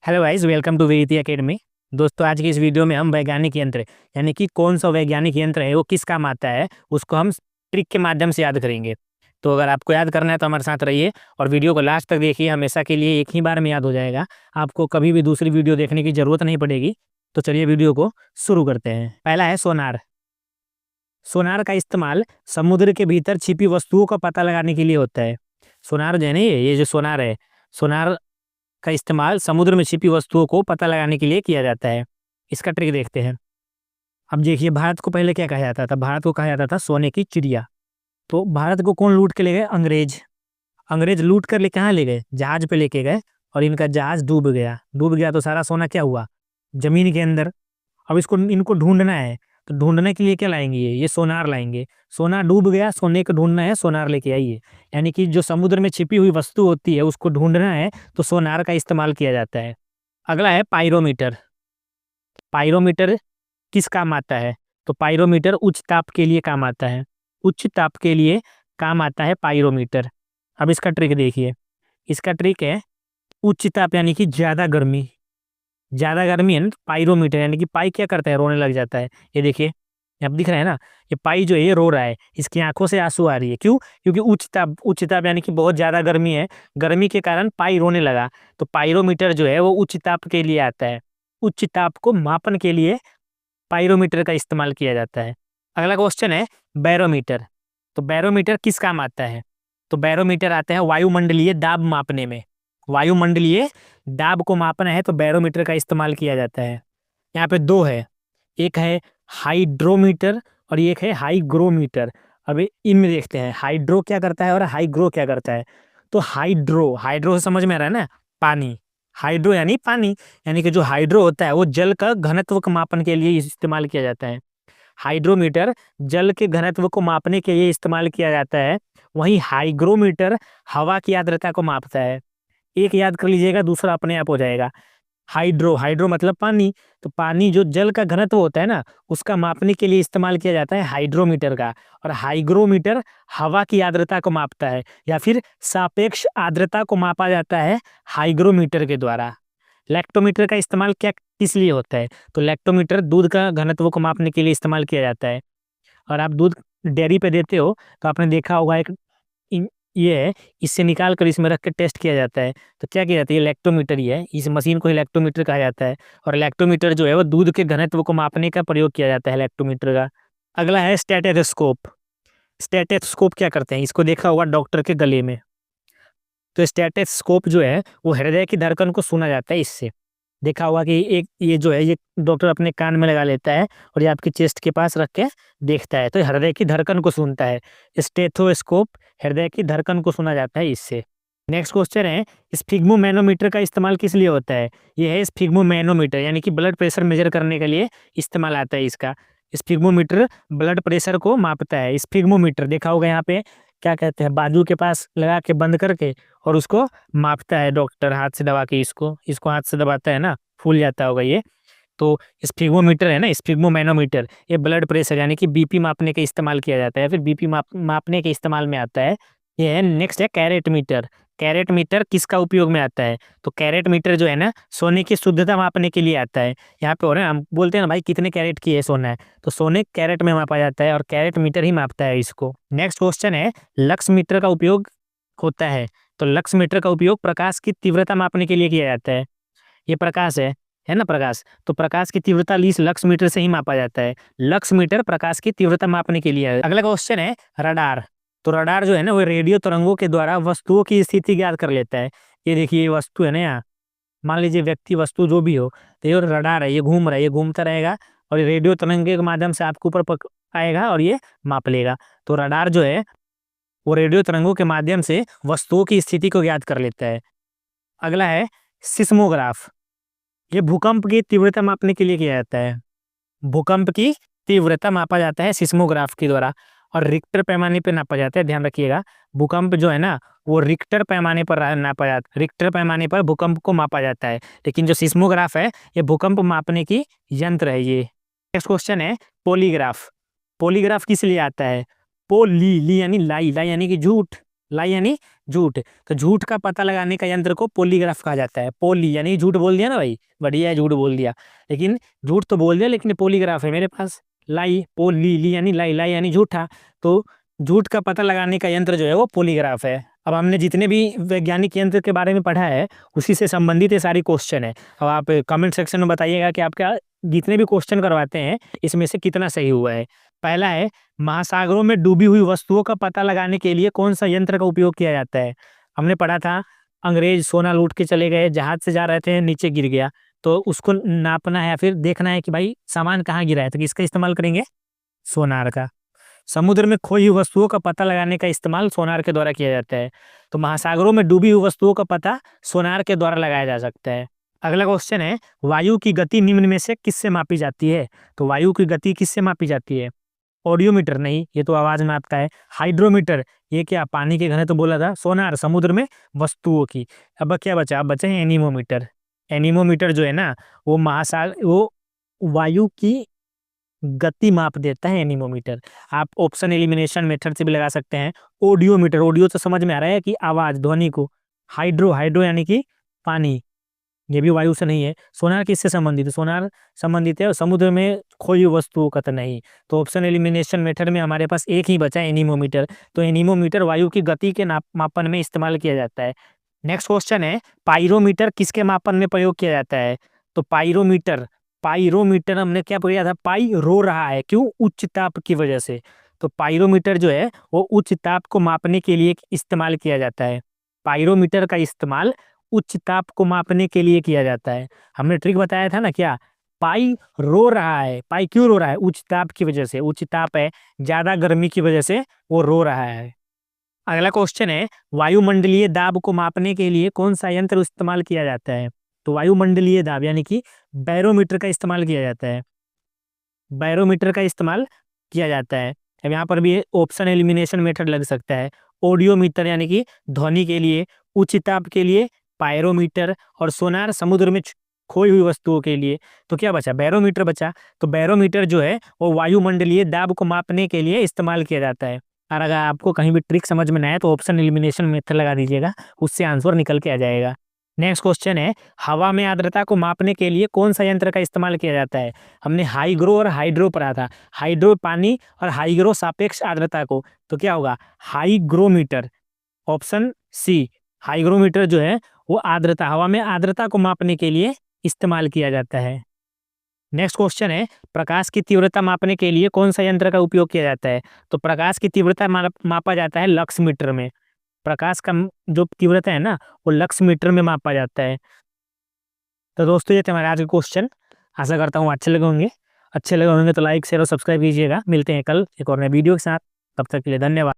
Hello guys, welcome to Veeriti academy. दोस्तों, आज की इस वीडियो में हम वैज्ञानिक यंत्र यानी कि कौन सा वैज्ञानिक यंत्र है वो किस काम आता है उसको हम ट्रिक के माध्यम से याद करेंगे। तो अगर आपको याद करना है तो हमारे साथ रहिए और वीडियो को लास्ट तक देखिए। हमेशा के लिए एक ही बार में याद हो जाएगा, आपको कभी भी दूसरी वीडियो देखने की जरूरत नहीं पड़ेगी। तो चलिए वीडियो को शुरू करते हैं। पहला है सोनार। सोनार का इस्तेमाल समुद्र के भीतर छिपी वस्तुओं का पता लगाने के लिए होता है। सोनार जो है ना, ये जो सोनार है, सोनार का इस्तेमाल समुद्र में छिपी वस्तुओं को पता लगाने के लिए किया जाता है। इसका ट्रिक देखते हैं। अब देखिए, भारत को पहले क्या कहा जाता था? भारत को कहा जाता था सोने की चिड़िया। तो भारत को कौन लूट के ले गए? अंग्रेज। अंग्रेज लूट कर ले कहाँ ले गए? जहाज पे लेके गए और इनका जहाज डूब गया। डूब गया तो सारा सोना क्या हुआ? जमीन के अंदर। अब इसको इनको ढूंढना है, तो ढूंढने के लिए क्या लाएंगे? ये सोनार लाएंगे। सोना डूब गया, सोने को ढूंढना है, सोनार लेके आइए। यानी कि जो समुद्र में छिपी हुई वस्तु होती है उसको ढूंढना है तो सोनार का इस्तेमाल किया जाता है। अगला है पायरोमीटर। पायरोमीटर किस काम आता है? तो पायरोमीटर उच्च ताप के लिए काम आता है। उच्च ताप के लिए काम आता है पायरोमीटर। अब इसका ट्रिक देखिए। इसका ट्रिक है उच्च ताप यानी कि ज्यादा गर्मी। ज्यादा गर्मी है ना, तो पायरोमीटर यानी कि पाई क्या करता है? रोने लग जाता है। ये देखिए, अब दिख रहा है ना, ये पाई जो है ये रो रहा है, इसकी आंखों से आंसू आ रही है। क्यों? क्योंकि उच्च ताप यानी कि बहुत ज्यादा गर्मी है। गर्मी के कारण पाई रोने लगा। तो पायरोमीटर जो है वो उच्च ताप के लिए आता है। उच्च ताप को मापन के लिए पायरोमीटर का इस्तेमाल किया जाता है। अगला क्वेश्चन है बैरोमीटर। तो बैरोमीटर किस काम आता है? तो बैरोमीटर आता है वायुमंडलीय दाब मापने में। वायुमंडलीय दाब को मापना है तो बैरोमीटर का इस्तेमाल किया जाता है। यहाँ पे दो है, एक है हाइड्रोमीटर और एक है हाईग्रोमीटर। अभी इनमें देखते हैं हाइड्रो क्या करता है और हाईग्रो क्या करता है। तो हाइड्रो, हाइड्रो से समझ में आ रहा है ना, पानी। हाइड्रो यानी पानी, यानी कि जो हाइड्रो होता है वो जल का घनत्व का मापन के लिए इस्तेमाल किया जाता है। हाइड्रोमीटर जल के घनत्व को मापने के लिए इस्तेमाल किया जाता है। वहीं हाईग्रोमीटर हवा की आर्द्रता को मापता है। एक याद कर लीजिएगा, दूसरा अपने आप हो जाएगा। हाइड्रो, हाइड्रो मतलब पानी। तो पानी जो जल का घनत्व होता है ना, उसका मापने के लिए इस्तेमाल किया जाता है हाइड्रोमीटर का। और हाईग्रोमीटर हवा की आर्द्रता को मापता है, या फिर सापेक्ष आर्द्रता को मापा जाता है हाईग्रोमीटर के द्वारा। लैक्टोमीटर का इस्तेमाल क्या किस लिए होता है? तो लैक्टोमीटर दूध का घनत्व को मापने के लिए इस्तेमाल किया जाता है। और आप दूध डेयरी पे देते हो तो आपने देखा होगा एक ये है, इससे निकाल कर इसमें रख के टेस्ट किया जाता है। तो क्या किया जाता है? ये लैक्टोमीटर ही है। इस मशीन को ही लैक्टोमीटर कहा जाता है। और लैक्टोमीटर जो है वो दूध के घनत्व को मापने का प्रयोग किया जाता है लैक्टोमीटर का। अगला है स्टेथोस्कोप। स्टेथोस्कोप क्या करते हैं? इसको देखा होगा डॉक्टर के गले में। तो स्टेथोस्कोप जो है वो हृदय की धड़कन को सुना जाता है इससे। देखा होगा कि एक ये जो है ये डॉक्टर अपने कान में लगा लेता है और ये आपके चेस्ट के पास रख के देखता है, तो हृदय की धड़कन को सुनता है। स्टेथोस्कोप हृदय की धड़कन को सुना जाता है इससे। नेक्स्ट क्वेश्चन है स्फिग्मोमैनोमीटर का इस्तेमाल किस लिए होता है? ये है स्फिग्मोमैनोमीटर, यानी कि ब्लड प्रेशर मेजर करने के लिए इस्तेमाल आता है इसका। स्फिग्मोमीटर ब्लड प्रेशर को मापता है। स्फिग्मोमीटर देखा होगा यहाँ पे क्या कहते हैं, बाजू के पास लगा के बंद करके और उसको मापता है डॉक्टर हाथ से दबा के। इसको इसको हाथ से दबाता है ना, फूल जाता होगा ये। तो स्फिग्मोमीटर है ना, स्फिग्मोमैनोमीटर, ये ब्लड प्रेशर यानी कि बीपी मापने के इस्तेमाल किया जाता है, फिर बीपी मापने के इस्तेमाल में आता है। ये है नेक्स्ट है कैरेट मीटर। कैरेट मीटर किसका उपयोग में आता है? तो कैरेट मीटर जो है ना सोने की शुद्धता मापने के लिए आता है। यहाँ पे हो रहा है, हम बोलते हैं ना भाई कितने कैरेट की है सोना है, तो सोने कैरेट में मापा जाता है और कैरेट मीटर ही मापता है इसको। नेक्स्ट क्वेश्चन है लक्स मीटर का उपयोग होता है। तो लक्स मीटर का उपयोग प्रकाश की तीव्रता मापने के लिए किया जाता है। ये प्रकाश है ना, प्रकाश। तो प्रकाश की तीव्रता इस लक्स मीटर से ही मापा जाता है। लक्स मीटर प्रकाश की तीव्रता मापने के लिए है। अगला क्वेश्चन है रडार। तो रडार जो है ना वो रेडियो तरंगों के द्वारा वस्तुओं की स्थिति ज्ञात कर लेता है। ये देखिए, ये वस्तु है ना, यहाँ मान लीजिए व्यक्ति वस्तु जो भी हो, तो ये रडार है, ये घूम रहा है, ये घूमता रहेगा और ये रेडियो तरंग के माध्यम से आपके ऊपर आएगा और ये माप लेगा। तो रडार जो है वो रेडियो तरंगों के माध्यम से वस्तुओं की स्थिति को ज्ञात कर लेता है। अगला है सिस्मोग्राफ। ये भूकंप की तीव्रता मापने के लिए किया जाता है। भूकंप की तीव्रता मापा जाता है सिस्मोग्राफ के द्वारा और रिक्टर पैमाने पर नापा जाता है। ध्यान रखिएगा, भूकंप जो है ना वो रिक्टर पैमाने पर नापा जाता, रिक्टर पैमाने पर भूकंप को मापा जाता है। लेकिन जो सिस्मोग्राफ है ये भूकंप मापने की यंत्र है ये। नेक्स्ट क्वेश्चन है पॉलीग्राफ। पॉलीग्राफ किस लिए आता है? पोली ली यानी लाई, लाई यानी कि झूठ, लाई यानी झूठ। तो झूठ का पता लगाने का यंत्र को पॉलीग्राफ कहा जाता है। पोली यानी झूठ बोल दिया ना भाई, बढ़िया है, झूठ बोल दिया, लेकिन झूठ तो बोल दिया, लेकिन पॉलीग्राफ है मेरे पास। लाई, पोली, ली यानी लाई, लाई यानी झूठा। तो झूठ का पता लगाने का यंत्र जो है वो पॉलीग्राफ है। अब हमने जितने भी वैज्ञानिक यंत्र के बारे में पढ़ा है उसी से संबंधित ये सारी क्वेश्चन है। अब आप कमेंट सेक्शन में बताइएगा कि आपका जितने भी क्वेश्चन करवाते हैं इसमें से कितना सही हुआ है। पहला है, महासागरों में डूबी हुई वस्तुओं का पता लगाने के लिए कौन सा यंत्र का उपयोग किया जाता है। हमने पढ़ा था, अंग्रेज सोना लूट के चले गए, जहाज से जा रहे थे, नीचे गिर गया, तो उसको नापना है या फिर देखना है कि भाई सामान कहाँ गिरा है, तो किसका इस्तेमाल करेंगे, सोनार का। समुद्र में खोई हुई वस्तुओं का पता लगाने का इस्तेमाल सोनार के द्वारा किया जाता है। तो महासागरों में डूबी हुई वस्तुओं का पता सोनार के द्वारा लगाया जा सकता है। अगला क्वेश्चन है, वायु की गति निम्न में से किससे मापी जाती है। तो वायु की गति किससे मापी जाती है, ऑडियोमीटर नहीं, ये तो आवाज में आता है। हाइड्रोमीटर, ये क्या पानी के घने तो बोला था। सोनार, समुद्र में वस्तुओं की। अब क्या बचा, अब बचे हैं एनीमोमीटर। एनीमोमीटर जो है ना वो वो वायु की गति माप देता है एनीमोमीटर। आप ऑप्शन एलिमिनेशन मेथड से भी लगा सकते हैं। ऑडियोमीटर, ऑडियो तो समझ में आ रहा है कि आवाज, ध्वनि को। हाइड्रो, हाइड्रो यानी कि पानी, ये भी वायु से नहीं है। सोनार किससे संबंधित है, सोनार संबंधित है समुद्र में खोई हुई वस्तुओं का तो नहीं। तो ऑप्शन एलिमिनेशन मेथड में हमारे पास एक ही बचा, एनीमोमीटर। तो एनीमोमीटर वायु की गति के मापन में इस्तेमाल किया जाता है। नेक्स्ट क्वेश्चन है, पाइरोमीटर किसके मापन में प्रयोग किया जाता है। तो पाइरोमीटर, पाइरोमीटर हमने क्या पढ़ा था, पाई रो रहा है, क्यों, उच्च ताप की वजह से। तो पाइरोमीटर जो है वो उच्च ताप को मापने के लिए इस्तेमाल किया जाता है। पाइरोमीटर का इस्तेमाल उच्च ताप को मापने के लिए किया जाता है। हमने ट्रिक बताया था ना, क्या, पाई रो रहा है, पाई क्यों रो रहा है, उच्च ताप की वजह से, उच्च ताप है, ज्यादा गर्मी की वजह से वो रो रहा है। अगला क्वेश्चन है, वायुमंडलीय दाब को मापने के लिए कौन सा यंत्र इस्तेमाल किया जाता है। तो वायुमंडलीय दाब यानी कि बैरोमीटर का इस्तेमाल किया जाता है। बैरोमीटर का इस्तेमाल किया जाता है। अब यहाँ पर भी ऑप्शन एलिमिनेशन मेथड लग सकता है। ऑडियोमीटर यानी कि ध्वनि के लिए, उच्च ताप के लिए पायरोमीटर, और सोनार समुद्र में खोई हुई वस्तुओं के लिए। तो क्या बचा, बैरोमीटर बचा। तो बैरोमीटर जो है वो वायुमंडलीय दाब को मापने के लिए इस्तेमाल किया जाता है। और अगर आपको कहीं भी ट्रिक समझ में ना आए तो ऑप्शन एलिमिनेशन मेथड लगा दीजिएगा, उससे आंसर निकल के आ जाएगा। नेक्स्ट क्वेश्चन है, हवा में आर्द्रता को मापने के लिए कौन सा यंत्र का इस्तेमाल किया जाता है। हमने हाइग्रो और हाइड्रो पढ़ा था। हाइड्रो पानी और हाइग्रो सापेक्ष आर्द्रता को, तो क्या होगा, हाइग्रोमीटर। ऑप्शन सी, हाइग्रोमीटर जो है वो आर्द्रता, हवा में आर्द्रता को मापने के लिए इस्तेमाल किया जाता है। नेक्स्ट क्वेश्चन है, प्रकाश की तीव्रता मापने के लिए कौन सा यंत्र का उपयोग किया जाता है। तो प्रकाश की तीव्रता मापा जाता है लक्स मीटर में। प्रकाश का जो तीव्रता है ना वो लक्स मीटर में मापा जाता है। तो दोस्तों ये थे हमारे आज के क्वेश्चन। आशा करता हूँ अच्छे लगे होंगे। अच्छे लगे होंगे तो लाइक शेयर और सब्सक्राइब कीजिएगा। मिलते हैं कल एक और नए वीडियो के साथ, तब तक के लिए धन्यवाद।